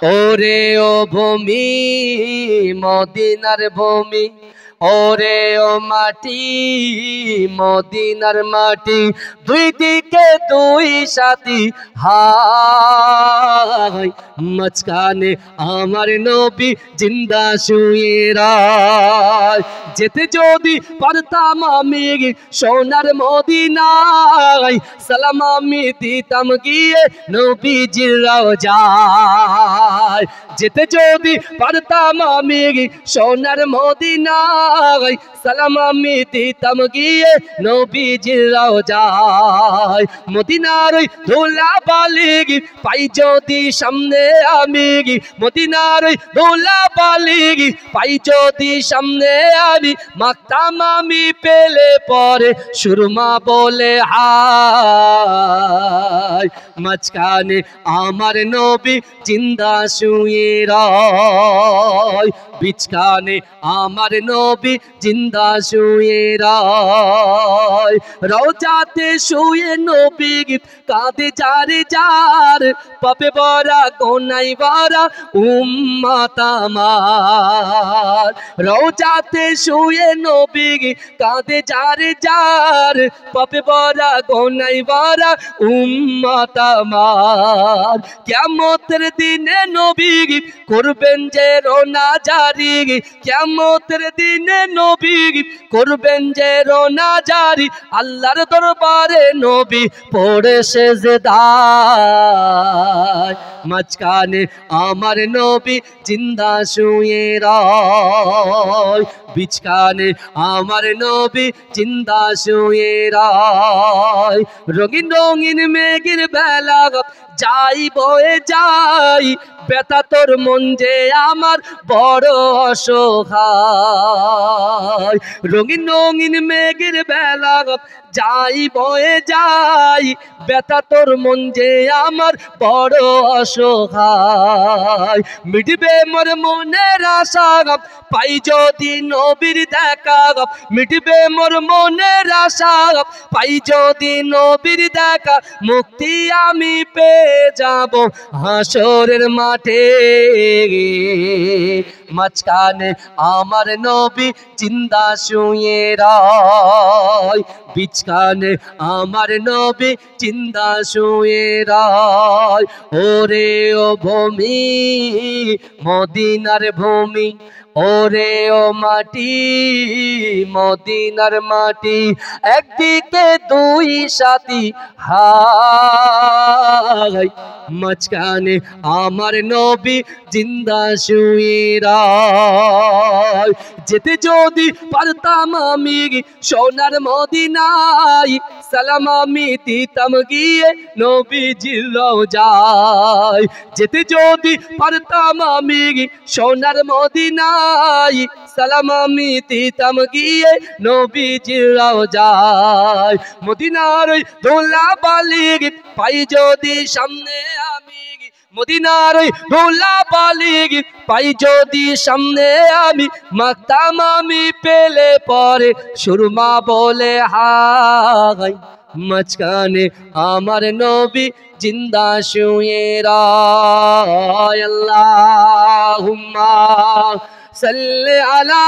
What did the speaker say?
ওরে ও ভূমি মদিনার ভূমি, ওরে ও মাটি মদিনার মাটি, দুই দিকে দুই সাথী হায়, মাঝখানে আমার নবী জিন্দা শুয়ে রায়। যেতে যদি পারতাম আমি সোনার মদিনায়, সালাম আমি দিতাম গিয়ে নবীজির রওজায়। যেতে যদি পারতাম আমি সোনার মদিনায়, সালাম আমি দিতাম গিয়ে নবীজির রওজায়। মদিনার ওই ধুলা বালি পাই যদি সামনে আমি, মদিনার ওই ধুলা বালি পাই যদি সামনে আমি, মাখতাম আমি পেলে পরে সুরমা বলে হায়, মাঝখানে আমার নবী জিন্দা শুয়ে রায়, বিছখানে আমার নবী জিন্দা শুয়ে রায়। রওজাতে শুয়ে নবী কাঁদে যারে যার, পাপে ভরা গোনায় ভরা উম্মত আমার। রওজাতে শুয়ে নবী কাঁদে যারে যার, পাপে ভরা গোনায় ভরা উম্মত আমার। কিয়ামতের দিনে নবী করবেন যে রোনা জারি, কিয়ামতের দিনে নবী করবেন যে রোনা জারি, আল্লাহর দরবারে নবী পড়ে সেজদায়, মাঝখানে আমার নবী জিন্দা শুয়ে রায়, বিছখানে আমার নবী জিন্দা শুয়ে রায়। রঙিন রঙিন মেঘের বেলা যাই বয়ে যাই, ব্যথা তোর মন যে আমার বড় অসহায়। রঙিন রঙিন মেঘের বেলা যাই বয়ে যাই, ব্যথা তোর মন যে আমার বড় অসহায়। মিটবে মোর মনের আশা পাই যদি নবীর দেখা, মিটবে মোর মনের আশা পাই যদি নবীর দেখা, মুক্তি আমি পেয়ে যাব হাসরের মাঠে, মাঝখানে আমার নবী জিন্দা শুয়ে রায়, বিছখানে আমার নবী জিন্দা শুয়ে রায়। ওরে ও ভূমি মদিনার ভূমি, ওরে ও মাটি মদিনার মাটি, একদিকে দুই সাথী হায়, মাঝখানে আমার নবী জিন্দা শুয়ে রায়। যেতে যদি পারতাম আমি সোনার মদিনায়, সালাম আমি দিতাম গিয়ে নবীজির রওজায়। যেতে যদি পারতাম আমি সোনার মদিনায়, সালাম আমি দিতাম গিয়ে নবীজির রওজায়। মদিনার ওই ধুলা বালি পাই যদি সামনে আমি, মদিনার ওই ধুলা বালি পাই যদি সামনে আমি, মাখতাম আমি পেলে পরে সুরমা বলে হায়, মাঝখানে আমার নবী জিন্দা শুয়ে রায়। আল্লাহুম্মা সাল্লি আলা